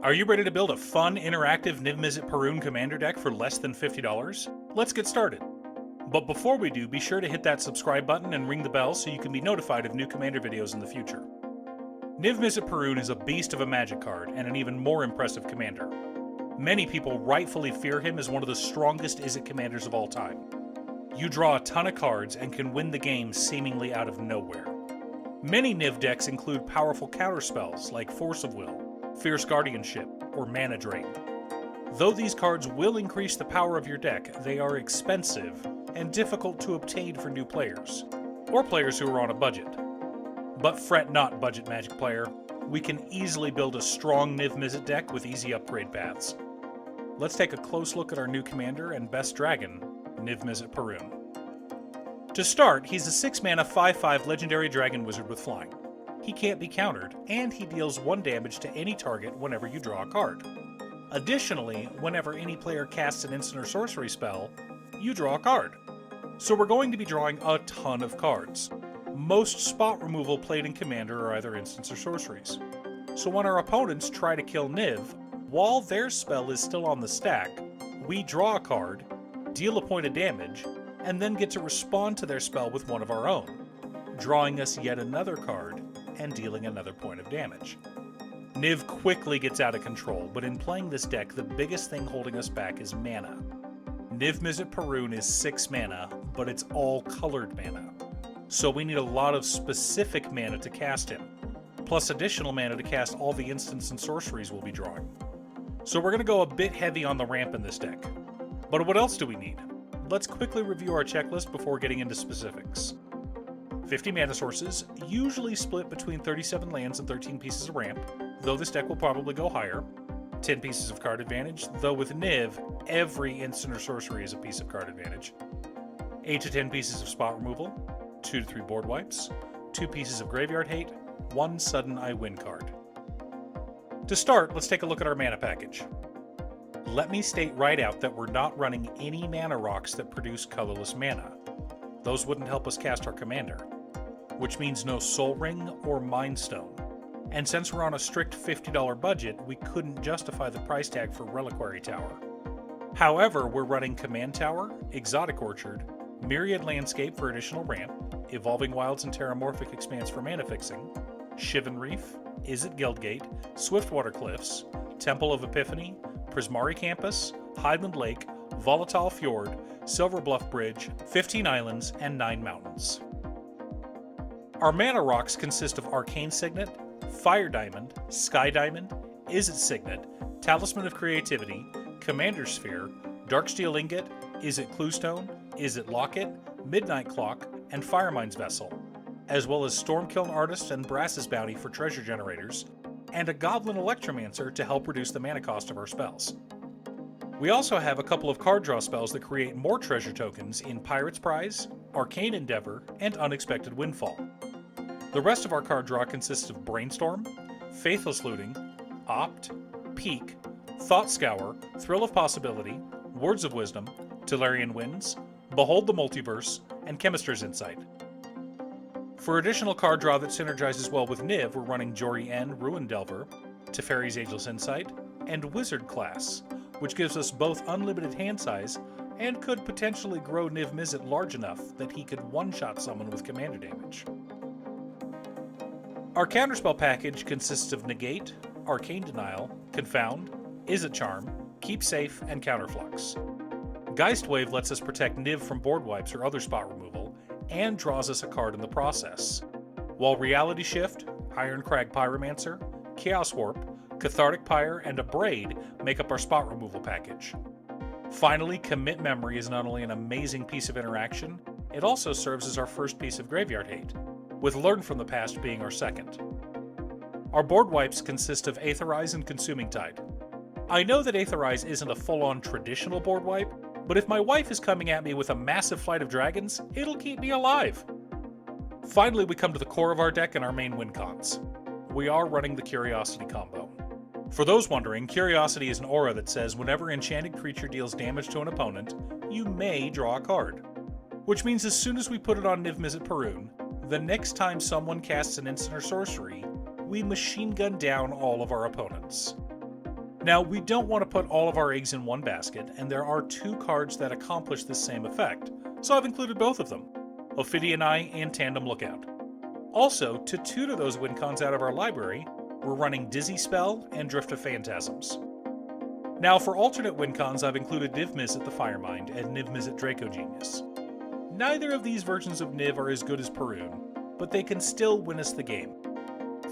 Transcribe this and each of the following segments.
Are you ready to build a fun, interactive Niv-Mizzet Parun commander deck for less than $50? Let's get started. But before we do, be sure to hit that subscribe button and ring the bell so you can be notified of new commander videos in the future. Niv-Mizzet Parun is a beast of a magic card and an even more impressive commander. Many people rightfully fear him as one of the strongest Izzet commanders of all time. You draw a ton of cards and can win the game seemingly out of nowhere. Many Niv decks include powerful counterspells like Force of Will, Fierce Guardianship, or Mana Drain. Though these cards will increase the power of your deck, they are expensive and difficult to obtain for new players, or players who are on a budget. But fret not, budget Magic player. We can easily build a strong Niv-Mizzet deck with easy upgrade paths. Let's take a close look at our new commander and best dragon, Niv-Mizzet Parun. To start, he's a 6-mana 5/5 legendary dragon wizard with flying. He can't be countered, and he deals 1 damage to any target whenever you draw a card. Additionally, whenever any player casts an instant or sorcery spell, you draw a card. So we're going to be drawing a ton of cards. Most spot removal played in Commander are either instants or sorceries. So when our opponents try to kill Niv, while their spell is still on the stack, we draw a card, deal a point of damage, and then get to respond to their spell with one of our own, drawing us yet another card and dealing another point of damage. Niv quickly gets out of control, but in playing this deck, the biggest thing holding us back is mana. Niv-Mizzet Parun is 6 mana, but it's all colored mana. So we need a lot of specific mana to cast him, plus additional mana to cast all the instants and sorceries we'll be drawing. So we're going to go a bit heavy on the ramp in this deck. But what else do we need? Let's quickly review our checklist before getting into specifics. 50 mana sources, usually split between 37 lands and 13 pieces of ramp, though this deck will probably go higher. 10 pieces of card advantage, though with Niv, every instant or sorcery is a piece of card advantage. 8 to 10 pieces of spot removal, 2 to 3 board wipes, 2 pieces of graveyard hate, 1 sudden I win card. To start, let's take a look at our mana package. Let me state right out that we're not running any mana rocks that produce colorless mana. Those wouldn't help us cast our commander, which means no Soul Ring or Mind Stone. And since we're on a strict $50 budget, we couldn't justify the price tag for Reliquary Tower. However, we're running Command Tower, Exotic Orchard, Myriad Landscape for additional ramp, Evolving Wilds and Terramorphic Expanse for mana fixing, Shivan Reef, Izzet Guildgate, Swiftwater Cliffs, Temple of Epiphany, Prismari Campus, Highland Lake, Volatile Fjord, Silver Bluff Bridge, 15 Islands, and 9 Mountains. Our mana rocks consist of Arcane Signet, Fire Diamond, Sky Diamond, Izzet Signet, Talisman of Creativity, Commander Sphere, Darksteel Ingot, Izzet Cluestone, Izzet Locket, Midnight Clock, and Firemind's Vessel, as well as Stormkiln Artist and Brass's Bounty for treasure generators, and a Goblin Electromancer to help reduce the mana cost of our spells. We also have a couple of card draw spells that create more treasure tokens in Pirate's Prize, Arcane Endeavor, and Unexpected Windfall. The rest of our card draw consists of Brainstorm, Faithless Looting, Opt, Peak, Thought Scour, Thrill of Possibility, Words of Wisdom, Tellurian Winds, Behold the Multiverse, and Chemister's Insight. For additional card draw that synergizes well with Niv, we're running Jori N, Ruin Delver, Teferi's Ageless Insight, and Wizard class, which gives us both unlimited hand size and could potentially grow Niv-Mizzet large enough that he could one-shot someone with commander damage. Our counterspell package consists of Negate, Arcane Denial, Confound, Izzet Charm, Keep Safe, and Counterflux. Geist Wave lets us protect Niv from board wipes or other spot removal, and draws us a card in the process, while Reality Shift, Ironcrag Pyromancer, Chaos Warp, Cathartic Pyre, and a Braid make up our spot removal package. Finally, Commit Memory is not only an amazing piece of interaction, it also serves as our first piece of graveyard hate, with Learn from the Past being our second. Our board wipes consist of Aetherize and Consuming Tide. I know that Aetherize isn't a full-on traditional board wipe, but if my wife is coming at me with a massive flight of dragons, it'll keep me alive. Finally, we come to the core of our deck and our main win cons. We are running the Curiosity combo. For those wondering, Curiosity is an aura that says whenever enchanted creature deals damage to an opponent, you may draw a card. Which means as soon as we put it on Niv-Mizzet Parun, the next time someone casts an instant or sorcery, we machine gun down all of our opponents. Now, we don't want to put all of our eggs in one basket, and there are 2 cards that accomplish this same effect, so I've included both of them, Ophidian Eye and Tandem Lookout. Also, to tutor those win cons out of our library, we're running Dizzy Spell and Drift of Phantasms. Now, for alternate win cons, I've included Niv-Mizzet the Firemind and Niv-Mizzet Draco Genius. Neither of these versions of Niv are as good as Parun, but they can still win us the game.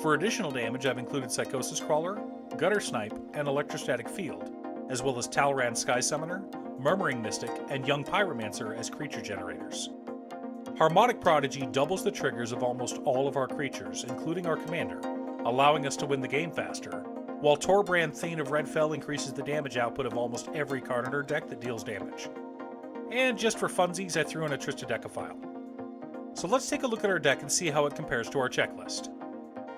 For additional damage, I've included Psychosis Crawler, Gutter Snipe, and Electrostatic Field, as well as Talran Sky Summoner, Murmuring Mystic, and Young Pyromancer as creature generators. Harmonic Prodigy doubles the triggers of almost all of our creatures, including our commander, allowing us to win the game faster, while Torbrand Thane of Redfell increases the damage output of almost every card in our deck that deals damage. And just for funsies, I threw in a Trista Decaphile. So let's take a look at our deck and see how it compares to our checklist.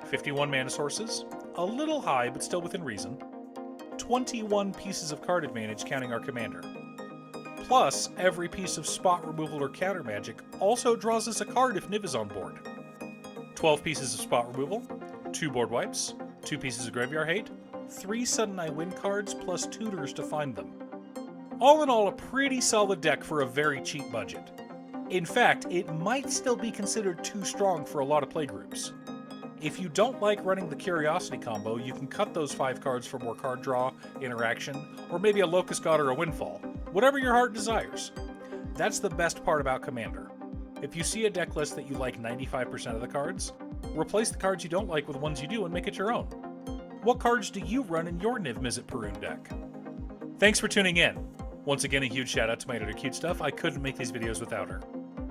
51 mana sources, a little high but still within reason, 21 pieces of card advantage counting our commander. Plus, every piece of spot removal or counter magic also draws us a card if Niv is on board. 12 pieces of spot removal, 2 board wipes, 2 pieces of graveyard hate, 3 Sudden Eye win cards plus tutors to find them. All in all, a pretty solid deck for a very cheap budget. In fact, it might still be considered too strong for a lot of playgroups. If you don't like running the Curiosity combo, you can cut those 5 cards for more card draw, interaction, or maybe a Locust God or a Windfall, whatever your heart desires. That's the best part about Commander. If you see a deck list that you like 95% of the cards, replace the cards you don't like with ones you do and make it your own. What cards do you run in your Niv-Mizzet Parun deck? Thanks for tuning in. Once again, a huge shout out to my editor Cute Stuff. I couldn't make these videos without her.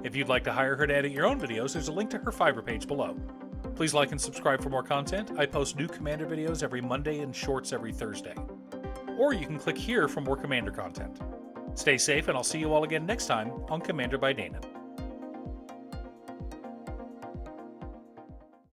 If you'd like to hire her to edit your own videos, there's a link to her Fiverr page below. Please like and subscribe for more content. I post new Commander videos every Monday and shorts every Thursday. Or you can click here for more Commander content. Stay safe, and I'll see you all again next time on Commander by Danon.